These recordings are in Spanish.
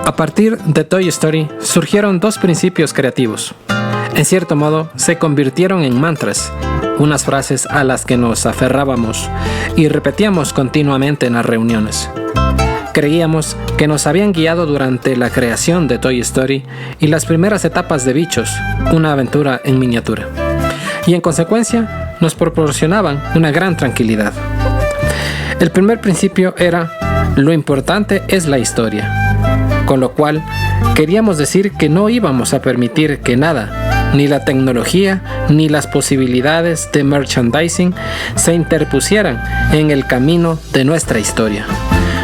A partir de Toy Story surgieron dos principios creativos. En cierto modo, se convirtieron en mantras, unas frases a las que nos aferrábamos y repetíamos continuamente en las reuniones. Creíamos que nos habían guiado durante la creación de Toy Story y las primeras etapas de Bichos, una aventura en miniatura. Y en consecuencia, nos proporcionaban una gran tranquilidad. El primer principio era: lo importante es la historia. Con lo cual, queríamos decir que no íbamos a permitir que nada, ni la tecnología, ni las posibilidades de merchandising se interpusieran en el camino de nuestra historia.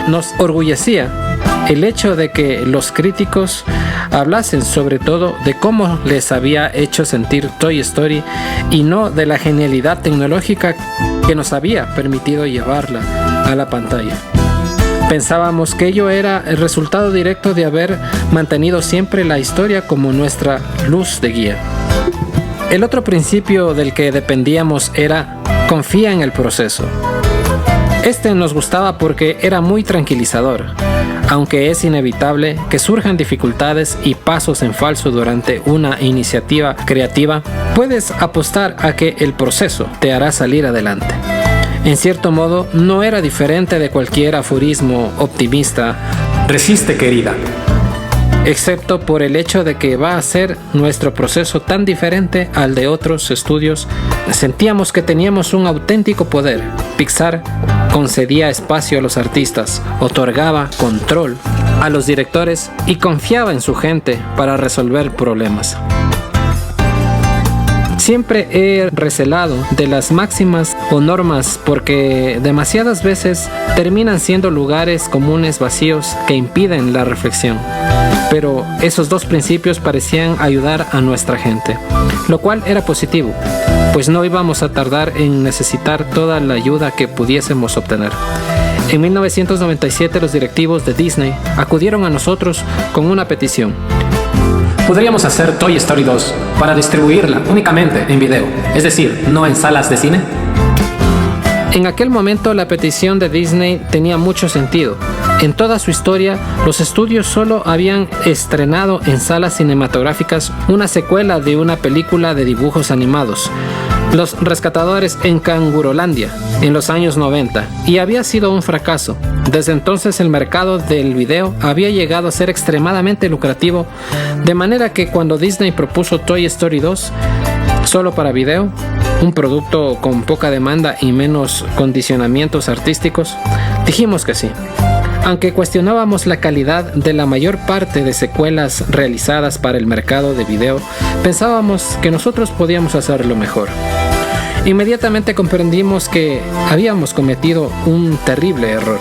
Nos orgullecía el hecho de que los críticos hablasen sobre todo de cómo les había hecho sentir Toy Story y no de la genialidad tecnológica que nos había permitido llevarla a la pantalla. Pensábamos que ello era el resultado directo de haber mantenido siempre la historia como nuestra luz de guía. El otro principio del que dependíamos era: confía en el proceso. Este nos gustaba porque era muy tranquilizador, aunque es inevitable que surjan dificultades y pasos en falso durante una iniciativa creativa, puedes apostar a que el proceso te hará salir adelante. En cierto modo, no era diferente de cualquier aforismo optimista: resiste, querida. Excepto por el hecho de que va a ser nuestro proceso tan diferente al de otros estudios. Sentíamos que teníamos un auténtico poder. Pixar concedía espacio a los artistas, otorgaba control a los directores y confiaba en su gente para resolver problemas. Siempre he recelado de las máximas o normas porque demasiadas veces terminan siendo lugares comunes vacíos que impiden la reflexión. Pero esos dos principios parecían ayudar a nuestra gente, lo cual era positivo, pues no íbamos a tardar en necesitar toda la ayuda que pudiésemos obtener. En 1997 los directivos de Disney acudieron a nosotros con una petición. ¿Podríamos hacer Toy Story 2 para distribuirla únicamente en video, es decir, no en salas de cine? En aquel momento la petición de Disney tenía mucho sentido. En toda su historia, los estudios solo habían estrenado en salas cinematográficas una secuela de una película de dibujos animados, Los Rescatadores en Cangurolandia, en los años 90, y había sido un fracaso. Desde entonces el mercado del video había llegado a ser extremadamente lucrativo, de manera que cuando Disney propuso Toy Story 2 solo para video, un producto con poca demanda y menos condicionamientos artísticos, dijimos que sí. Aunque cuestionábamos la calidad de la mayor parte de secuelas realizadas para el mercado de video, pensábamos que nosotros podíamos hacerlo mejor. Inmediatamente comprendimos que habíamos cometido un terrible error.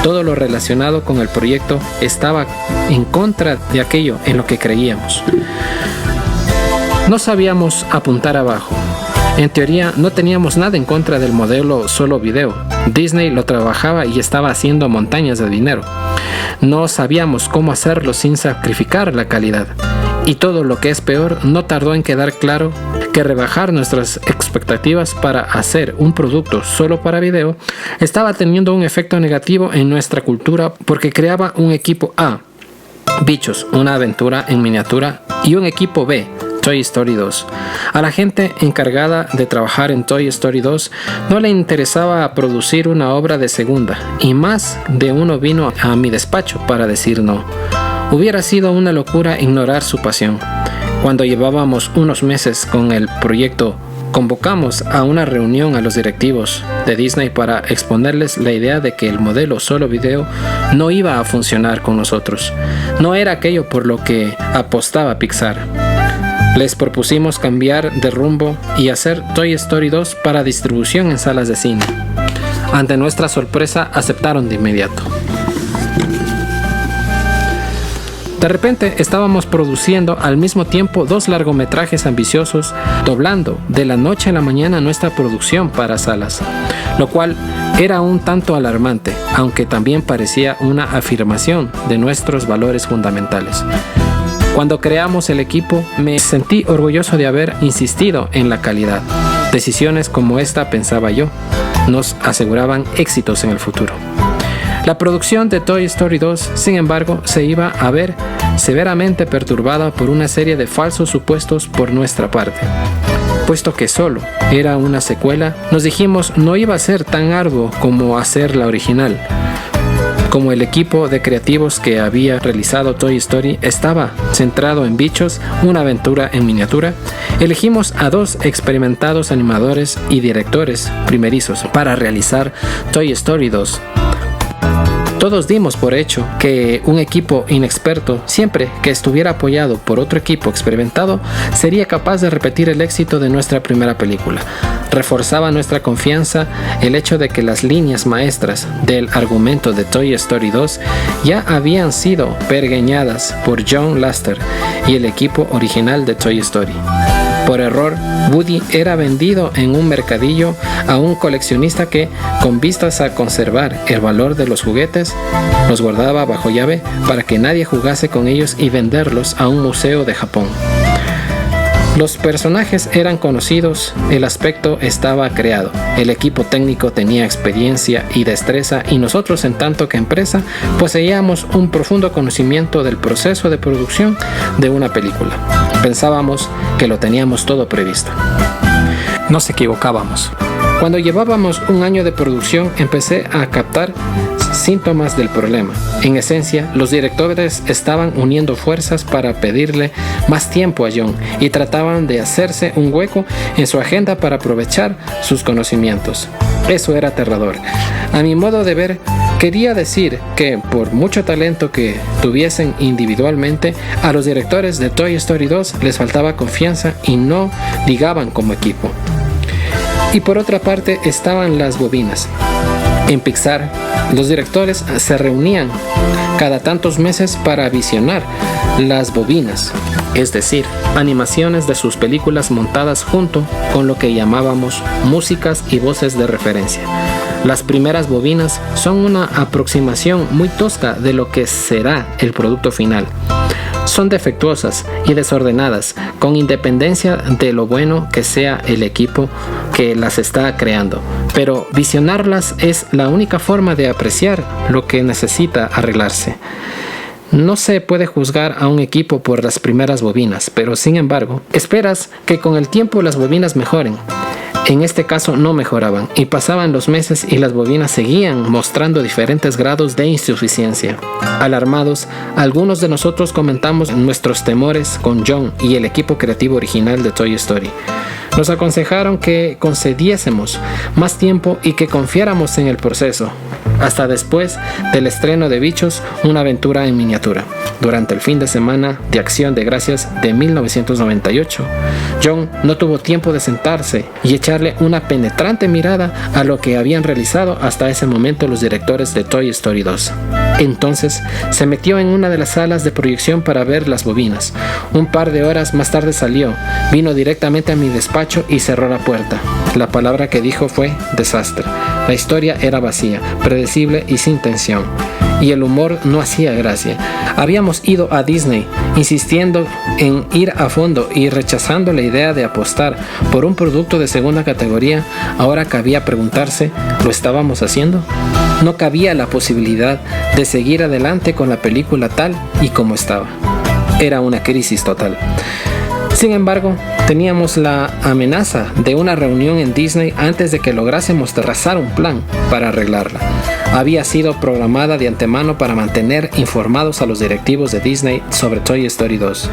Todo lo relacionado con el proyecto estaba en contra de aquello en lo que creíamos. No sabíamos apuntar abajo. En teoría, no teníamos nada en contra del modelo solo video. Disney lo trabajaba y estaba haciendo montañas de dinero. No sabíamos cómo hacerlo sin sacrificar la calidad. Y todo lo que es peor, no tardó en quedar claro que rebajar nuestras expectativas para hacer un producto solo para video estaba teniendo un efecto negativo en nuestra cultura porque creaba un equipo A, Bichos, una aventura en miniatura, y un equipo B, Toy Story 2. A la gente encargada de trabajar en Toy Story 2 no le interesaba producir una obra de segunda, y más de uno vino a mi despacho para decir no. Hubiera sido una locura ignorar su pasión. Cuando llevábamos unos meses con el proyecto, convocamos a una reunión a los directivos de Disney para exponerles la idea de que el modelo solo video no iba a funcionar con nosotros. No era aquello por lo que apostaba Pixar. Les propusimos cambiar de rumbo y hacer Toy Story 2 para distribución en salas de cine. Ante nuestra sorpresa, aceptaron de inmediato. De repente estábamos produciendo al mismo tiempo dos largometrajes ambiciosos, doblando de la noche a la mañana nuestra producción para salas, lo cual era un tanto alarmante, aunque también parecía una afirmación de nuestros valores fundamentales. Cuando creamos el equipo, me sentí orgulloso de haber insistido en la calidad. Decisiones como esta, pensaba yo, nos aseguraban éxitos en el futuro. La producción de Toy Story 2, sin embargo, se iba a ver severamente perturbada por una serie de falsos supuestos por nuestra parte. Puesto que solo era una secuela, nos dijimos no iba a ser tan arduo como hacer la original. Como el equipo de creativos que había realizado Toy Story estaba centrado en bichos, una aventura en miniatura, elegimos a 2 experimentados animadores y directores primerizos para realizar Toy Story 2. Todos dimos por hecho que un equipo inexperto, siempre que estuviera apoyado por otro equipo experimentado, sería capaz de repetir el éxito de nuestra primera película. Reforzaba nuestra confianza el hecho de que las líneas maestras del argumento de Toy Story 2 ya habían sido pergeñadas por John Lasseter y el equipo original de Toy Story. Por error, Woody era vendido en un mercadillo a un coleccionista que, con vistas a conservar el valor de los juguetes, los guardaba bajo llave para que nadie jugase con ellos y venderlos a un museo de Japón. Los personajes eran conocidos, el aspecto estaba creado, el equipo técnico tenía experiencia y destreza y nosotros, en tanto que empresa, poseíamos un profundo conocimiento del proceso de producción de una película. Pensábamos que lo teníamos todo previsto. Nos equivocábamos. Cuando llevábamos un año de producción, empecé a captar síntomas del problema. En esencia, los directores estaban uniendo fuerzas para pedirle más tiempo a John y trataban de hacerse un hueco en su agenda para aprovechar sus conocimientos. Eso era aterrador. A mi modo de ver, quería decir que por mucho talento que tuviesen individualmente, a los directores de Toy Story 2 les faltaba confianza y no ligaban como equipo. Y por otra parte estaban las bobinas. En Pixar, los directores se reunían cada tantos meses para visionar las bobinas, es decir, animaciones de sus películas montadas junto con lo que llamábamos músicas y voces de referencia. Las primeras bobinas son una aproximación muy tosca de lo que será el producto final. Son defectuosas y desordenadas, con independencia de lo bueno que sea el equipo que las está creando. Pero visionarlas es la única forma de apreciar lo que necesita arreglarse. No se puede juzgar a un equipo por las primeras bobinas, pero sin embargo, esperas que con el tiempo las bobinas mejoren. En este caso no mejoraban y pasaban los meses y las bobinas seguían mostrando diferentes grados de insuficiencia. Alarmados, algunos de nosotros comentamos nuestros temores con John y el equipo creativo original de Toy Story. Nos aconsejaron que concediésemos más tiempo y que confiáramos en el proceso, hasta después del estreno de Bichos, una aventura en miniatura, durante el fin de semana de Acción de Gracias de 1998. John no tuvo tiempo de sentarse y echarle una penetrante mirada a lo que habían realizado hasta ese momento los directores de Toy Story 2. Entonces se metió en una de las salas de proyección para ver las bobinas. Un par de horas más tarde salió, vino directamente a mi despacho y cerró la puerta. La palabra que dijo fue desastre. La historia era vacía, predecible y sin tensión. Y el humor no hacía gracia. Habíamos ido a Disney insistiendo en ir a fondo y rechazando la idea de apostar por un producto de segunda categoría. Ahora cabía preguntarse, ¿lo estábamos haciendo? No cabía la posibilidad de seguir adelante con la película tal y como estaba. Era una crisis total. Sin embargo, teníamos la amenaza de una reunión en Disney antes de que lográsemos trazar un plan para arreglarla. Había sido programada de antemano para mantener informados a los directivos de Disney sobre Toy Story 2.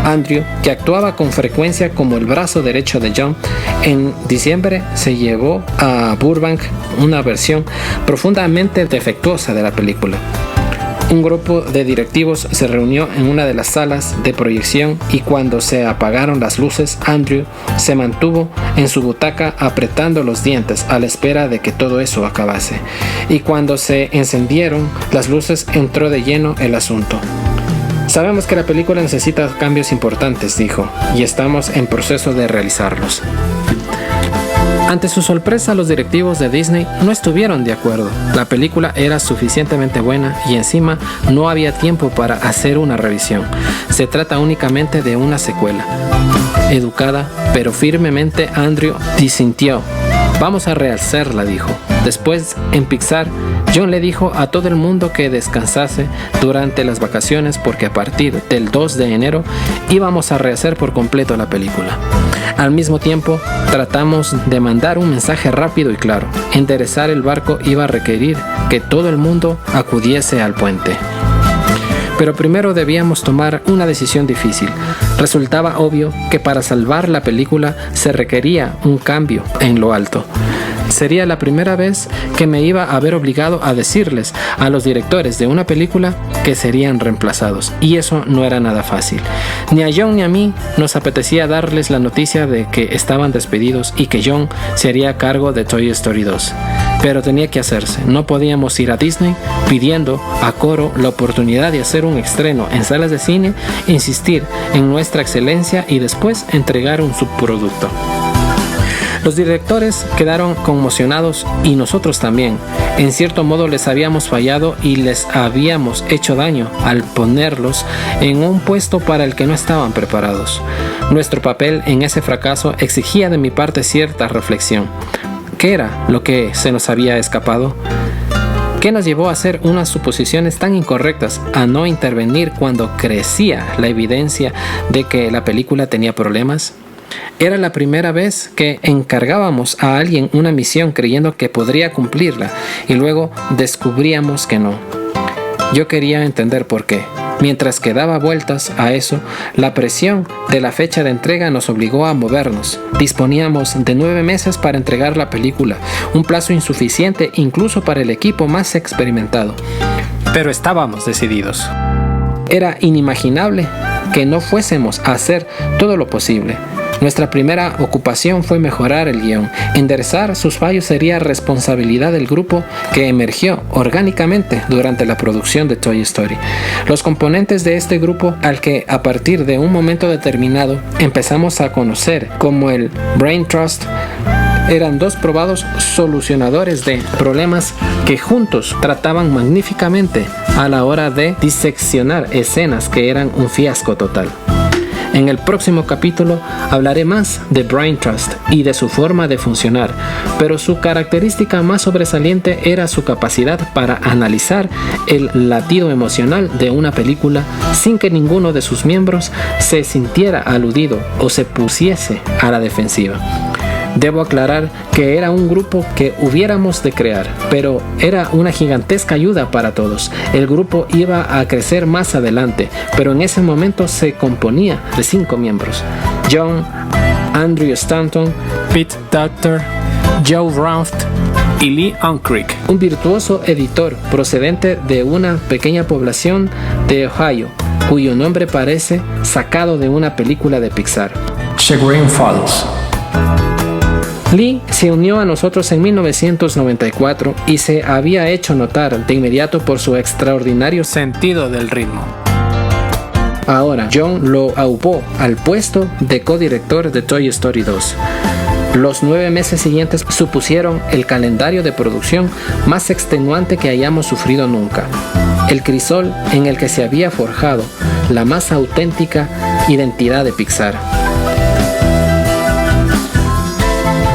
Andrew, que actuaba con frecuencia como el brazo derecho de John, en diciembre se llevó a Burbank una versión profundamente defectuosa de la película. Un grupo de directivos se reunió en una de las salas de proyección y cuando se apagaron las luces, Andrew se mantuvo en su butaca apretando los dientes a la espera de que todo eso acabase. Y cuando se encendieron las luces, entró de lleno el asunto. Sabemos que la película necesita cambios importantes, dijo, y estamos en proceso de realizarlos. Ante su sorpresa, los directivos de Disney no estuvieron de acuerdo. La película era suficientemente buena y encima no había tiempo para hacer una revisión. Se trata únicamente de una secuela. Educada, pero firmemente, Andrew disintió. Vamos a rehacerla, dijo. Después, en Pixar, John le dijo a todo el mundo que descansase durante las vacaciones porque a partir del 2 de enero íbamos a rehacer por completo la película. Al mismo tiempo, tratamos de mandar un mensaje rápido y claro. Enderezar el barco iba a requerir que todo el mundo acudiese al puente. Pero primero debíamos tomar una decisión difícil. Resultaba obvio que para salvar la película se requería un cambio en lo alto. Sería la primera vez que me iba a ver obligado a decirles a los directores de una película que serían reemplazados, y eso no era nada fácil. Ni a John ni a mí nos apetecía darles la noticia de que estaban despedidos y que John se haría cargo de Toy Story 2. Pero tenía que hacerse. No podíamos ir a Disney pidiendo a coro la oportunidad de hacer un estreno en salas de cine, insistir en nuestra excelencia y después entregar un subproducto. Los directores quedaron conmocionados y nosotros también. En cierto modo les habíamos fallado y les habíamos hecho daño al ponerlos en un puesto para el que no estaban preparados. Nuestro papel en ese fracaso exigía de mi parte cierta reflexión. ¿Qué era lo que se nos había escapado? ¿Qué nos llevó a hacer unas suposiciones tan incorrectas, a no intervenir cuando crecía la evidencia de que la película tenía problemas? Era la primera vez que encargábamos a alguien una misión creyendo que podría cumplirla y luego descubríamos que no. Yo quería entender por qué. Mientras que daba vueltas a eso, la presión de la fecha de entrega nos obligó a movernos. Disponíamos de 9 meses para entregar la película, un plazo insuficiente incluso para el equipo más experimentado. Pero estábamos decididos. Era inimaginable que no fuésemos a hacer todo lo posible. Nuestra primera ocupación fue mejorar el guión. Enderezar sus fallos sería responsabilidad del grupo que emergió orgánicamente durante la producción de Toy Story. Los componentes de este grupo, al que a partir de un momento determinado empezamos a conocer como el Brain Trust, eran 2 probados solucionadores de problemas que juntos trataban magníficamente a la hora de diseccionar escenas que eran un fiasco total. En el próximo capítulo hablaré más de Brain Trust y de su forma de funcionar, pero su característica más sobresaliente era su capacidad para analizar el latido emocional de una película sin que ninguno de sus miembros se sintiera aludido o se pusiese a la defensiva. Debo aclarar que era un grupo que hubiéramos de crear, pero era una gigantesca ayuda para todos. El grupo iba a crecer más adelante, pero en ese momento se componía de 5 miembros: John, Andrew Stanton, Pete Docter, Joe Ranft y Lee Unkrich, un virtuoso editor procedente de una pequeña población de Ohio, cuyo nombre parece sacado de una película de Pixar. Chagrin Falls. Lee se unió a nosotros en 1994 y se había hecho notar de inmediato por su extraordinario sentido del ritmo. Ahora, John lo aupó al puesto de codirector de Toy Story 2. Los 9 meses siguientes supusieron el calendario de producción más extenuante que hayamos sufrido nunca. El crisol en el que se había forjado la más auténtica identidad de Pixar.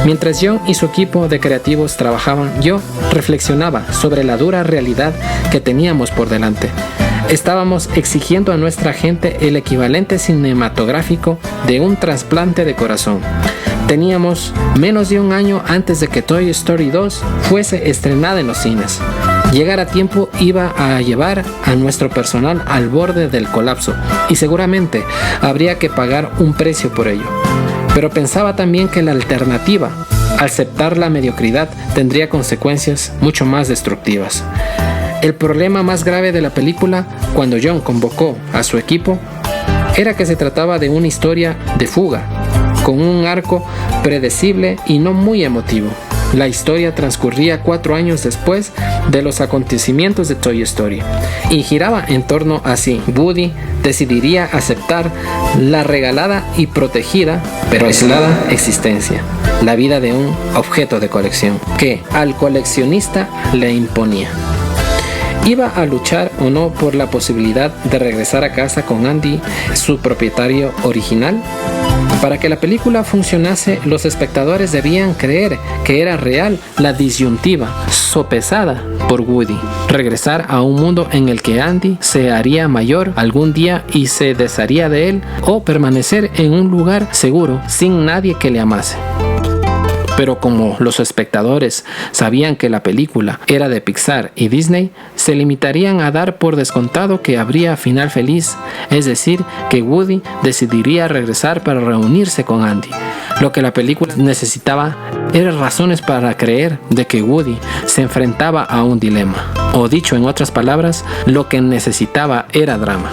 Mientras John y su equipo de creativos trabajaban, yo reflexionaba sobre la dura realidad que teníamos por delante. Estábamos exigiendo a nuestra gente el equivalente cinematográfico de un trasplante de corazón. Teníamos menos de un año antes de que Toy Story 2 fuese estrenada en los cines. Llegar a tiempo iba a llevar a nuestro personal al borde del colapso y seguramente habría que pagar un precio por ello. Pero pensaba también que la alternativa, aceptar la mediocridad, tendría consecuencias mucho más destructivas. El problema más grave de la película, cuando John convocó a su equipo, era que se trataba de una historia de fuga, con un arco predecible y no muy emotivo. La historia transcurría 4 años después de los acontecimientos de Toy Story y giraba en torno a si Woody decidiría aceptar la regalada y protegida, pero aislada existencia, la vida de un objeto de colección que al coleccionista le imponía. ¿Iba a luchar o no por la posibilidad de regresar a casa con Andy, su propietario original? Para que la película funcionase, los espectadores debían creer que era real la disyuntiva sopesada por Woody: regresar a un mundo en el que Andy se haría mayor algún día y se desharía de él, o permanecer en un lugar seguro sin nadie que le amase. Pero como los espectadores sabían que la película era de Pixar y Disney, se limitarían a dar por descontado que habría final feliz, es decir, que Woody decidiría regresar para reunirse con Andy. Lo que la película necesitaba eran razones para creer de que Woody se enfrentaba a un dilema. O dicho en otras palabras, lo que necesitaba era drama.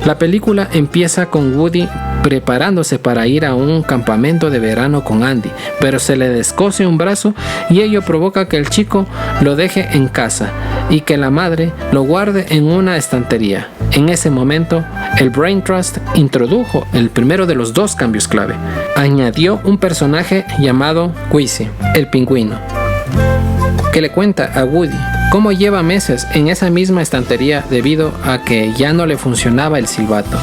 La película empieza con Woody preparándose para ir a un campamento de verano con Andy, pero se le descose un brazo y ello provoca que el chico lo deje en casa y que la madre lo guarde en una estantería. En ese momento, el Brain Trust introdujo el primero de los dos cambios clave. Añadió un personaje llamado Quizzy, el pingüino, que le cuenta a Woody cómo lleva meses en esa misma estantería debido a que ya no le funcionaba el silbato.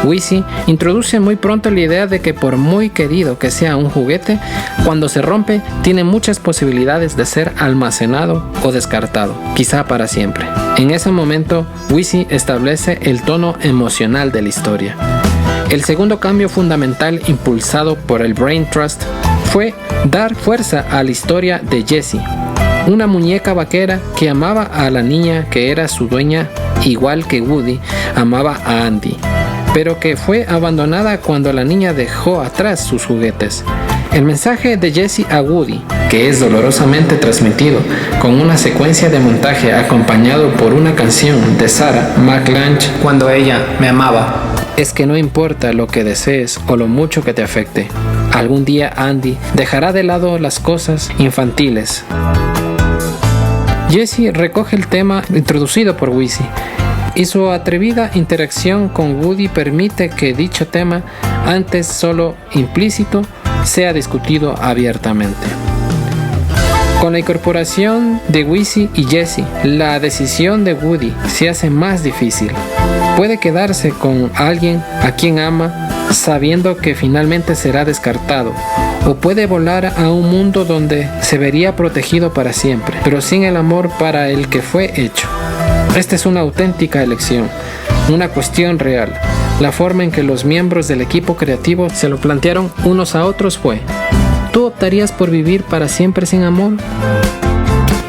Quizzy introduce muy pronto la idea de que por muy querido que sea un juguete, cuando se rompe tiene muchas posibilidades de ser almacenado o descartado, quizá para siempre. En ese momento, Quizzy establece el tono emocional de la historia. El segundo cambio fundamental impulsado por el Brain Trust fue dar fuerza a la historia de Jessie, una muñeca vaquera que amaba a la niña que era su dueña, igual que Woody amaba a Andy, pero que fue abandonada cuando la niña dejó atrás sus juguetes. El mensaje de Jessie a Woody, que es dolorosamente transmitido con una secuencia de montaje acompañado por una canción de Sarah McLachlan, Cuando ella me amaba, es que no importa lo que desees o lo mucho que te afecte, algún día Andy dejará de lado las cosas infantiles. Jessie recoge el tema introducido por Quizzy, y su atrevida interacción con Woody permite que dicho tema, antes solo implícito, sea discutido abiertamente. Con la incorporación de Quizzy y Jessie, la decisión de Woody se hace más difícil. Puede quedarse con alguien a quien ama sabiendo que finalmente será descartado, o puede volar a un mundo donde se vería protegido para siempre, pero sin el amor para el que fue hecho. Esta es una auténtica elección, una cuestión real. La forma en que los miembros del equipo creativo se lo plantearon unos a otros fue: ¿tú optarías por vivir para siempre sin amor?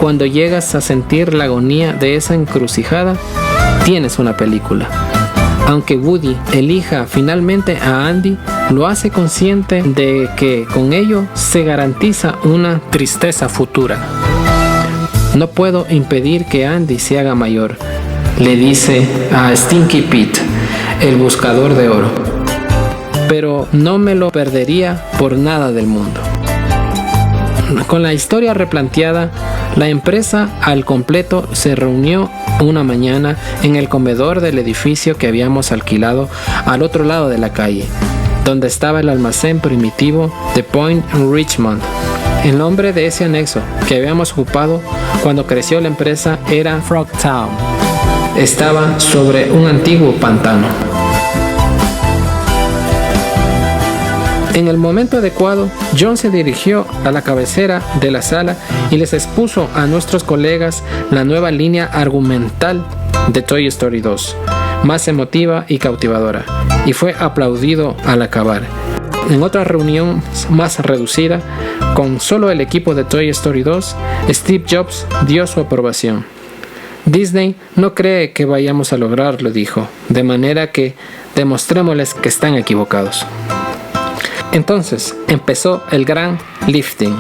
Cuando llegas a sentir la agonía de esa encrucijada, tienes una película. Aunque Woody elija finalmente a Andy, lo hace consciente de que con ello se garantiza una tristeza futura. No puedo impedir que Andy se haga mayor, le dice a Stinky Pete, el buscador de oro, pero no me lo perdería por nada del mundo. Con la historia replanteada, la empresa al completo se reunió una mañana en el comedor del edificio que habíamos alquilado al otro lado de la calle, donde estaba el almacén primitivo de Point Richmond. El nombre de ese anexo que habíamos ocupado cuando creció la empresa era Frogtown. Estaba sobre un antiguo pantano. En el momento adecuado, John se dirigió a la cabecera de la sala y les expuso a nuestros colegas la nueva línea argumental de Toy Story 2, más emotiva y cautivadora, y fue aplaudido al acabar. En otra reunión más reducida, con solo el equipo de Toy Story 2, Steve Jobs dio su aprobación. Disney no cree que vayamos a lograrlo, dijo, de manera que demostrémosles que están equivocados. Entonces empezó el gran lifting.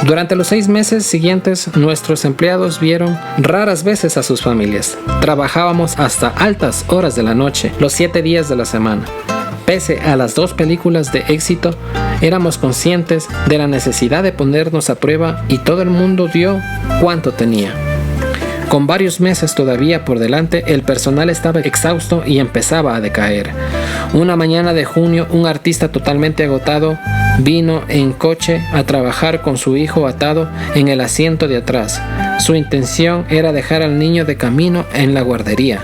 Durante los 6 meses siguientes, nuestros empleados vieron raras veces a sus familias. Trabajábamos hasta altas horas de la noche, los 7 días de la semana. Pese a las 2 películas de éxito, éramos conscientes de la necesidad de ponernos a prueba y todo el mundo dio cuánto tenía. Con varios meses todavía por delante, el personal estaba exhausto y empezaba a decaer. Una mañana de junio, un artista totalmente agotado vino en coche a trabajar con su hijo atado en el asiento de atrás. Su intención era dejar al niño de camino en la guardería.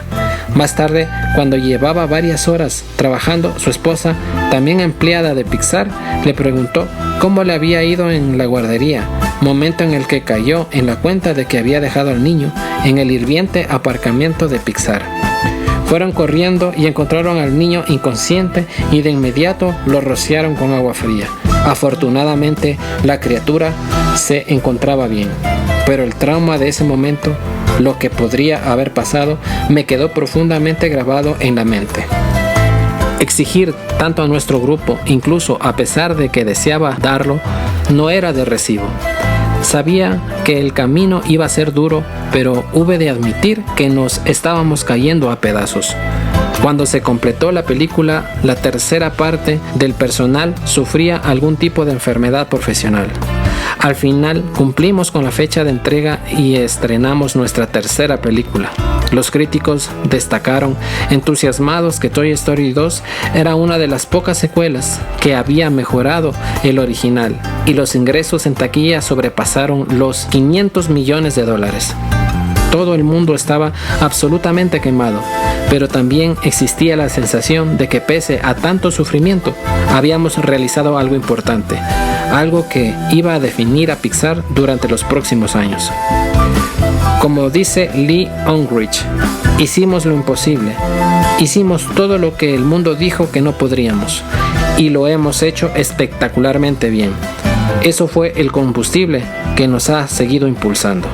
Más tarde, cuando llevaba varias horas trabajando, su esposa, también empleada de Pixar, le preguntó cómo le había ido en la guardería, momento en el que cayó en la cuenta de que había dejado al niño en el hirviente aparcamiento de Pixar. Fueron corriendo y encontraron al niño inconsciente y de inmediato lo rociaron con agua fría. Afortunadamente, la criatura se encontraba bien, pero el trauma de ese momento, lo que podría haber pasado, me quedó profundamente grabado en la mente. Exigir tanto a nuestro grupo, incluso a pesar de que deseaba darlo, no era de recibo. Sabía que el camino iba a ser duro, pero hube de admitir que nos estábamos cayendo a pedazos. Cuando se completó la película, la tercera parte del personal sufría algún tipo de enfermedad profesional. Al final cumplimos con la fecha de entrega y estrenamos nuestra tercera película. Los críticos destacaron entusiasmados que Toy Story 2 era una de las pocas secuelas que había mejorado el original, y los ingresos en taquilla sobrepasaron los $500 millones. Todo el mundo estaba absolutamente quemado, pero también existía la sensación de que pese a tanto sufrimiento, habíamos realizado algo importante, algo que iba a definir a Pixar durante los próximos años. Como dice Lee Unkrich, hicimos lo imposible, hicimos todo lo que el mundo dijo que no podríamos, y lo hemos hecho espectacularmente bien. Eso fue el combustible que nos ha seguido impulsando.